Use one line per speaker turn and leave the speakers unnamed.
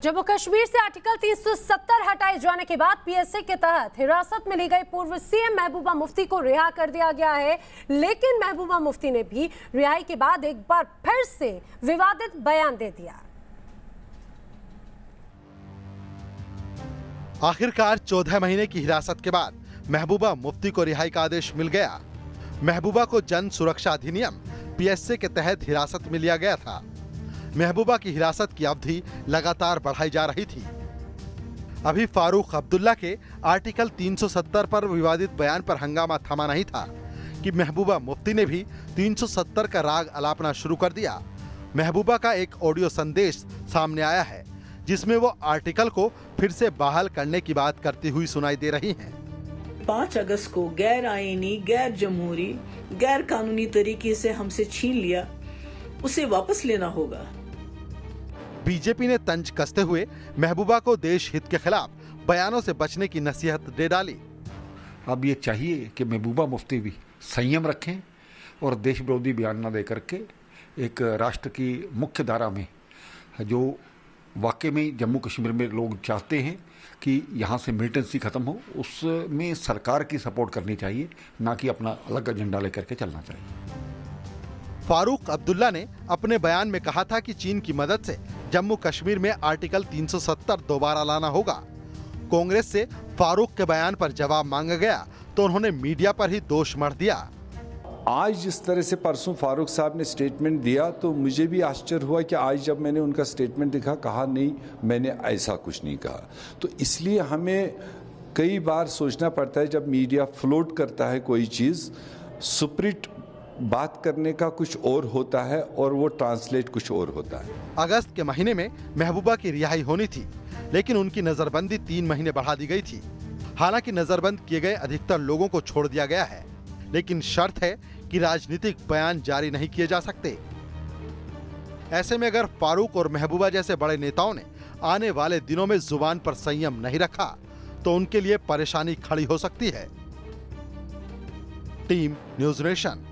जम्मू कश्मीर से आर्टिकल 370 हटाए जाने के बाद पीएसए के तहत हिरासत में ली गई पूर्व सीएम महबूबा मुफ्ती को रिहा कर दिया गया है। लेकिन महबूबा मुफ्ती ने भी रिहाई के बाद एक बार फिर से विवादित बयान दे दिया।
आखिरकार 14 महीने की हिरासत के बाद महबूबा मुफ्ती को रिहाई का आदेश मिल गया। महबूबा को जन सुरक्षा अधिनियम पीएसए के तहत हिरासत में लिया गया था। महबूबा की हिरासत की अवधि लगातार बढ़ाई जा रही थी। अभी फारूक अब्दुल्ला के आर्टिकल 370 पर विवादित बयान पर हंगामा थमा नहीं था कि महबूबा मुफ्ती ने भी 370 का राग अलापना शुरू कर दिया। महबूबा का एक ऑडियो संदेश सामने आया है जिसमें वो आर्टिकल को फिर से बहाल करने की बात करती हुई सुनाई दे रही हैं।
5 अगस्त को गैर आईनी, गैर जमहूरी, गैर कानूनी तरीके से हमसे छीन लिया, उसे वापस लेना होगा।
बीजेपी ने तंज कसते हुए महबूबा को देश हित के खिलाफ बयानों से बचने की नसीहत दे डाली।
अब ये चाहिए कि महबूबा मुफ्ती भी संयम रखें और देश विरोधी बयान न दे करके एक राष्ट्र की मुख्य धारा में जो वाकई में जम्मू कश्मीर में लोग चाहते हैं कि यहाँ से मिलिटेंसी खत्म हो, उसमें सरकार की सपोर्ट करनी चाहिए, ना कि अपना अलग एजेंडा लेकर के चलना चाहिए।
फारूक अब्दुल्ला ने अपने बयान में कहा था कि चीन की मदद से जम्मू कश्मीर में आर्टिकल 370 दोबारा लाना होगा। कांग्रेस से फारूक के बयान पर जवाब मांगा गया तो उन्होंने मीडिया पर ही दोष मढ़ दिया।
आज जिस तरह से परसों फारूक साहब ने स्टेटमेंट दिया तो मुझे भी आश्चर्य हुआ कि आज जब मैंने उनका स्टेटमेंट देखा, कहा नहीं मैंने ऐसा कुछ नहीं कहा। तो इसलिए हमें कई बार सोचना पड़ता है जब मीडिया फ्लोट करता है कोई चीज़, सुप्रीट बात करने का कुछ और होता है और वो ट्रांसलेट कुछ और होता है।
अगस्त के महीने में महबूबा की रिहाई होनी थी, लेकिन उनकी नजरबंदी 3 महीने बढ़ा दी गई थी। हालांकि नजरबंद किए गए अधिकतर लोगों को छोड़ दिया गया है, लेकिन शर्त है कि राजनीतिक बयान जारी नहीं किए जा सकते। ऐसे में अगर फारूक और महबूबा जैसे बड़े नेताओं ने आने वाले दिनों में जुबान पर संयम नहीं रखा तो उनके लिए परेशानी खड़ी हो सकती है। Team news nation.